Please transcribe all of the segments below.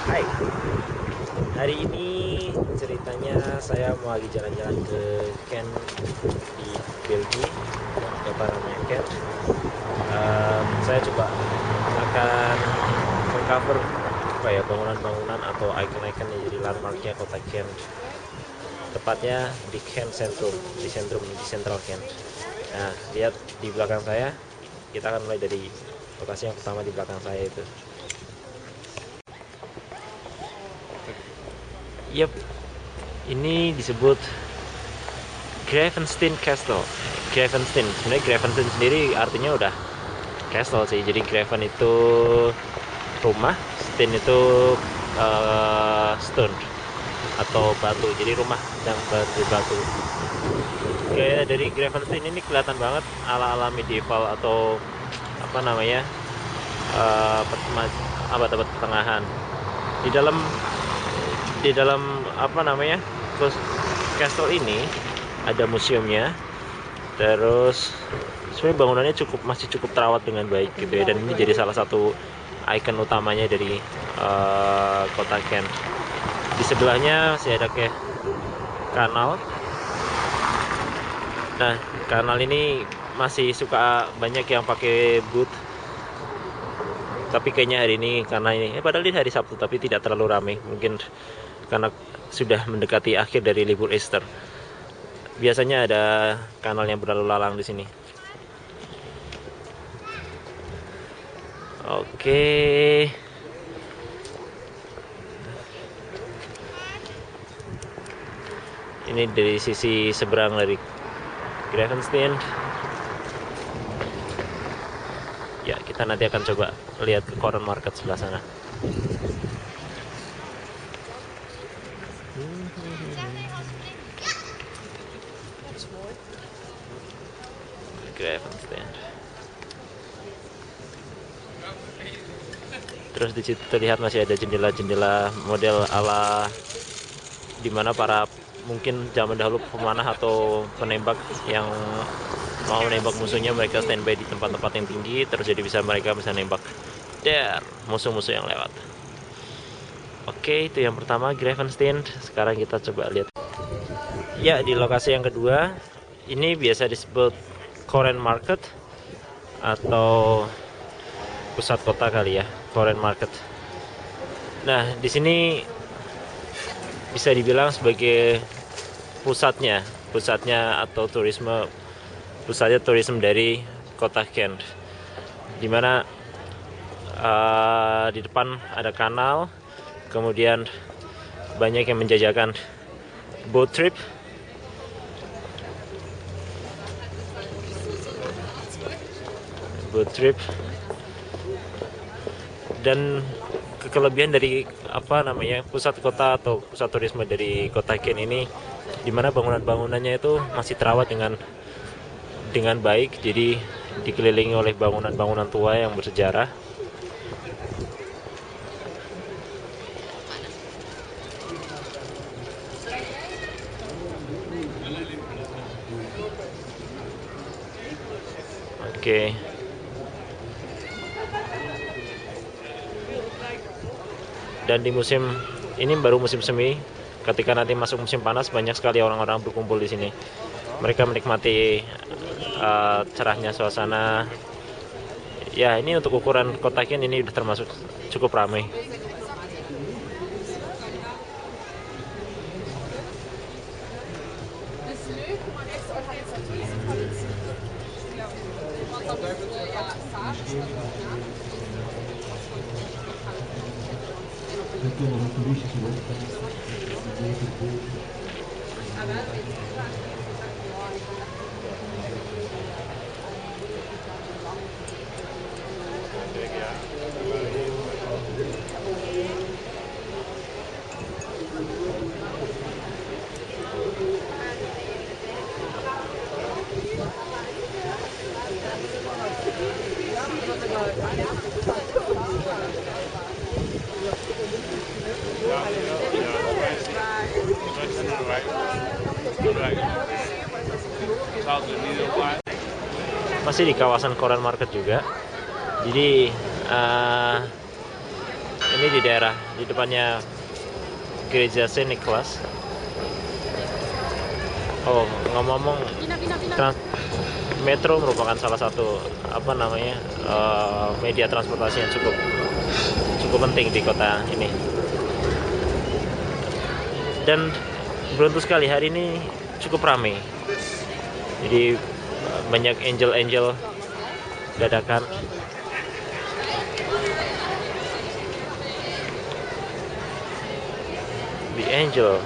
Hai, hari ini ceritanya saya mau lagi jalan-jalan ke Ken di Belgia, kota namanya Ken. Saya coba akan mengcover apa ya, bangunan-bangunan atau ikon-ikon yang jadi landmarknya kota Ken. Tepatnya di Ken Centrum, di Central Ken. Nah, lihat di belakang saya, kita akan mulai dari lokasi yang pertama di belakang saya itu. Yep, ini disebut Gravenstein Castle. Gravenstein, sebenarnya Gravenstein sendiri artinya udah castle sih. Jadi Graven itu rumah, Stein itu stone atau batu. Jadi rumah yang berbatu. Kayak dari Gravenstein ini kelihatan banget ala-ala medieval atau apa namanya, abad-abad pertengahan. Di dalam apa namanya, castle ini ada museumnya. Terus sebenarnya bangunannya masih cukup terawat dengan baik gitu ya, dan ini jadi salah satu ikon utamanya dari kota Kent. Di sebelahnya masih ada kayak kanal. Nah, kanal ini masih suka banyak yang pakai boot. Tapi kayaknya hari ini karena ini padahal ini hari Sabtu tapi tidak terlalu ramai, mungkin karena sudah mendekati akhir dari libur Easter. Biasanya ada kanal yang berlalu lalang di sini. Oke. Ini dari sisi seberang dari Gravenstein. Ya, kita nanti akan coba lihat ke Koran Market sebelah sana. Gravenstein. Terus di situ terlihat masih ada jendela-jendela model ala dimana para mungkin zaman dahulu pemanah atau penembak yang mau nembak musuhnya, mereka standby di tempat-tempat yang tinggi, terus jadi mereka bisa nembak musuh-musuh yang lewat. Oke, itu yang pertama Gravenstein. Sekarang kita coba lihat. Ya, di lokasi yang kedua ini biasa disebut Korean Market atau pusat kota kali ya, Korean Market. Nah, di sini bisa dibilang sebagai pusatnya atau pusatnya turisme dari kota Kent, dimana di depan ada kanal, kemudian banyak yang menjajakan boat trip. Dan kelebihan dari apa namanya, pusat kota atau pusat turisme dari kota Ken ini, dimana bangunan-bangunannya itu masih terawat dengan baik. Jadi dikelilingi oleh bangunan-bangunan tua yang bersejarah. Oke. Dan di musim ini baru musim semi. Ketika nanti masuk musim panas, banyak sekali orang-orang berkumpul di sini. Mereka menikmati cerahnya suasana. Ya, ini untuk ukuran kota Ken ini sudah termasuk cukup ramai. Masih di kawasan Korean Market juga. Jadi Ini di daerah di depannya gereja Saint Nicholas. Oh, ngomong-ngomong, metro merupakan salah satu media transportasi yang cukup penting di kota ini. Dan beruntung sekali hari ini cukup ramai. Jadi banyak angel dadakan. The Angel.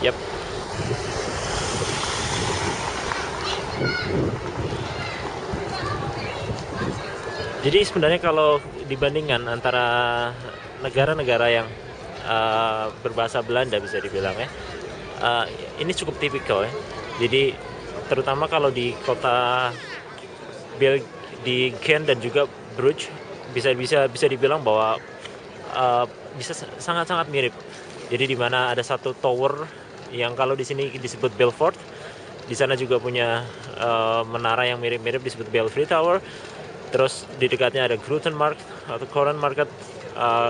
Yep. Jadi sebenarnya kalau dibandingkan antara negara-negara yang berbahasa Belanda bisa dibilang ya, ini cukup tipikal ya. Jadi terutama kalau di kota di Gent dan juga Bruges bisa dibilang bahwa bisa sangat-sangat mirip. Jadi di mana ada satu tower yang kalau di sini disebut Belfort, di sana juga punya menara yang mirip-mirip disebut Belfry Tower. Terus di dekatnya ada Groenmarkt atau Koren Market,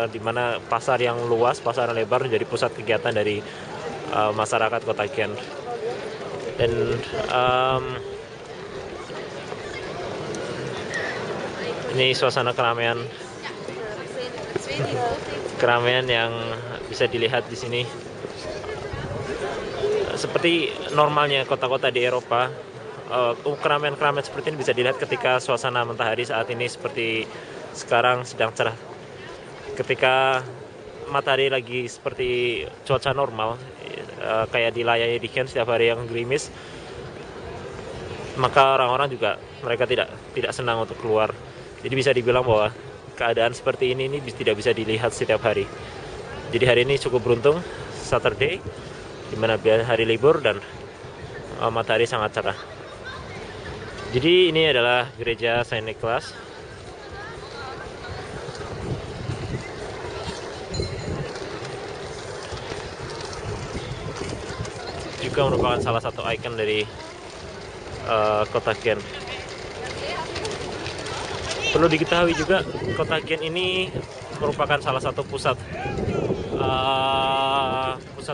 di mana pasar yang luas, pasar yang lebar menjadi pusat kegiatan dari masyarakat kota Gent. Dan ini suasana keramaian yang bisa dilihat di sini. Seperti normalnya kota-kota di Eropa, keramaian seperti ini bisa dilihat ketika suasana matahari saat ini seperti sekarang sedang cerah. Ketika matahari lagi seperti cuaca normal, kayak di layar di Gent setiap hari yang gerimis, maka orang-orang juga mereka tidak senang untuk keluar. Jadi bisa dibilang bahwa keadaan seperti ini tidak bisa dilihat setiap hari. Jadi hari ini cukup beruntung, Saturday, di mana hari libur dan matahari sangat cerah. Jadi ini adalah gereja Saint Nicholas. Juga merupakan salah satu ikon dari kota Gent. Perlu diketahui juga, kota Gent ini merupakan salah satu pusat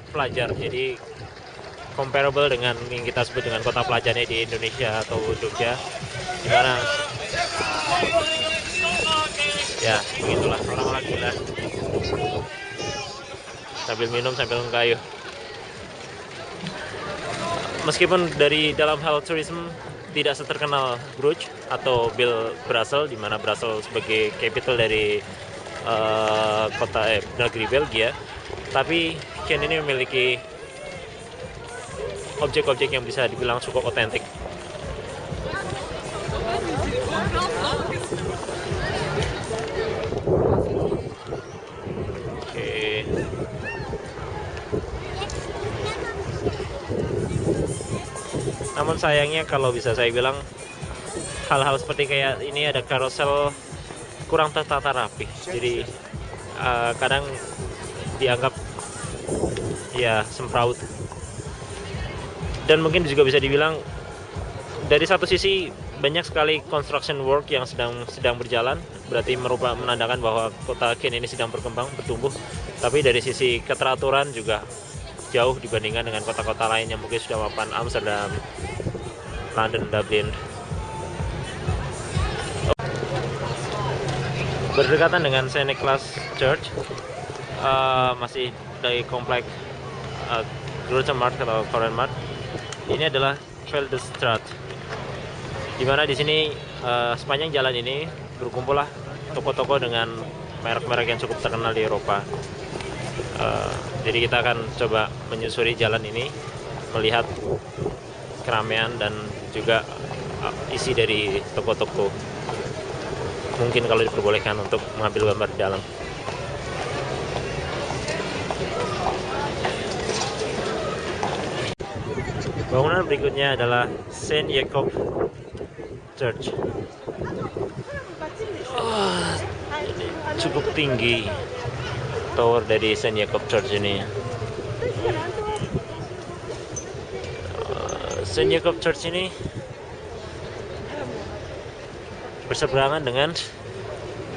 pelajar. Jadi comparable dengan yang kita sebut dengan kota pelajarnya di Indonesia atau Jogja, di mana ya begitulah orang-orang gila sambil minum sambil ngayuh. Meskipun dari dalam hal tourism tidak seterkenal Bruges atau Brussels, di mana Brussels sebagai capital dari negeri Belgia, tapi Gent ini memiliki objek-objek yang bisa dibilang cukup otentik. Oke. Namun sayangnya kalau bisa saya bilang, hal-hal seperti kayak ini ada karosel kurang tertata rapi. Jadi kadang dianggap ya sempraut. Dan mungkin juga bisa dibilang dari satu sisi banyak sekali construction work yang sedang berjalan, berarti menandakan bahwa kota Gent ini sedang berkembang, bertumbuh. Tapi dari sisi keteraturan juga jauh dibandingkan dengan kota-kota lain yang mungkin sudah mapan, Amsterdam, London, Dublin. Berdekatan dengan Saint Nicholas Church, masih dari komplek Groenmarkt atau Korenmarkt. Ini adalah Veldestraat, di mana di sini sepanjang jalan ini berkumpullah toko-toko dengan merek-merek yang cukup terkenal di Eropa. Jadi kita akan coba menyusuri jalan ini, melihat keramaian dan juga isi dari toko-toko. Mungkin kalau diperbolehkan untuk mengambil gambar di dalam. Bangunan berikutnya adalah Saint Jacob Church. Ini cukup tinggi tower dari Saint Jacob Church ini. Saint Jacob Church ini berseberangan dengan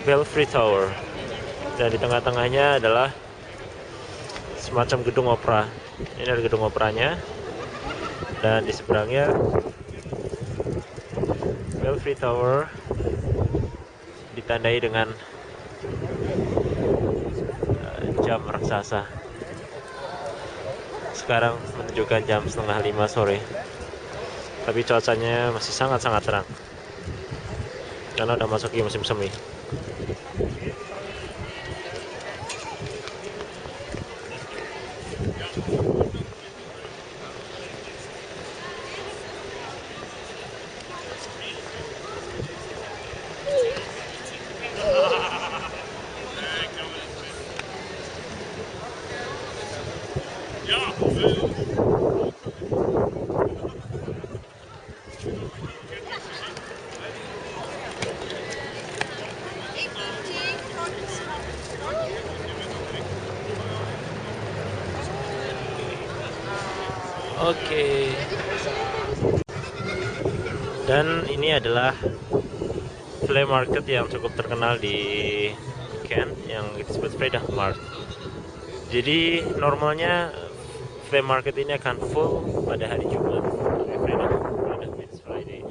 Belfry Tower, dan di tengah-tengahnya adalah semacam gedung opera. Ini ada gedung operanya, dan di seberangnya Belfry Tower ditandai dengan jam raksasa. Sekarang menunjukkan jam 4:30 sore, tapi cuacanya masih sangat-sangat terang karena udah masuk ke musim semi. Oke. Dan ini adalah flea market yang cukup terkenal di Kent yang disebut Fredag Mart. Jadi normalnya flea market ini akan full pada hari Jumat, Fredag means Friday.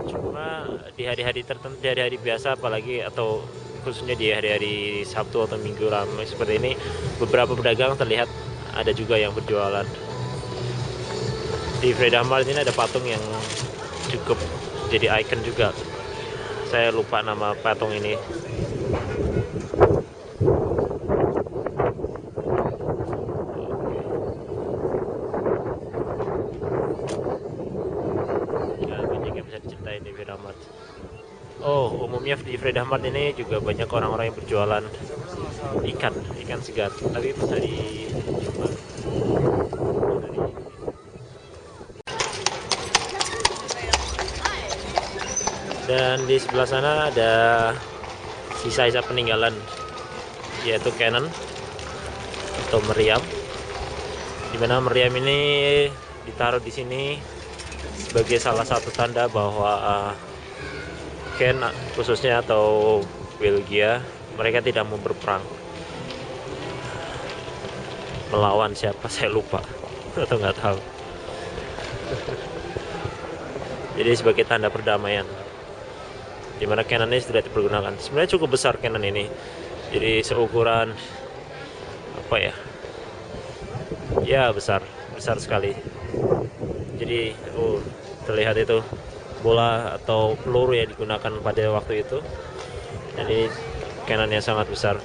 Cuma di hari-hari tertentu, di hari-hari biasa apalagi, atau khususnya di hari-hari Sabtu atau Minggu ramai seperti ini, beberapa pedagang terlihat ada juga yang berjualan. Di Fredag Mart ini ada patung yang cukup jadi ikon juga. Saya lupa nama patung ini. Ya, banyak yang bisa diceritain di Fredag Mart. Oh, umumnya di Fredag Mart ini juga banyak orang-orang yang berjualan ikan segar. Tapi pas hari Jumat, dan di sebelah sana ada sisa-sisa peninggalan, yaitu cannon atau meriam, dimana meriam ini ditaruh di sini sebagai salah satu tanda bahwa Kent khususnya atau Belgia, mereka tidak mau berperang melawan siapa, saya lupa atau nggak tahu. Jadi sebagai tanda perdamaian, dimana cannon ini sudah dipergunakan. Sebenarnya cukup besar cannon ini, jadi seukuran apa ya? Ya besar sekali. Jadi terlihat itu bola atau peluru yang digunakan pada waktu itu. Jadi cannon yang sangat besar.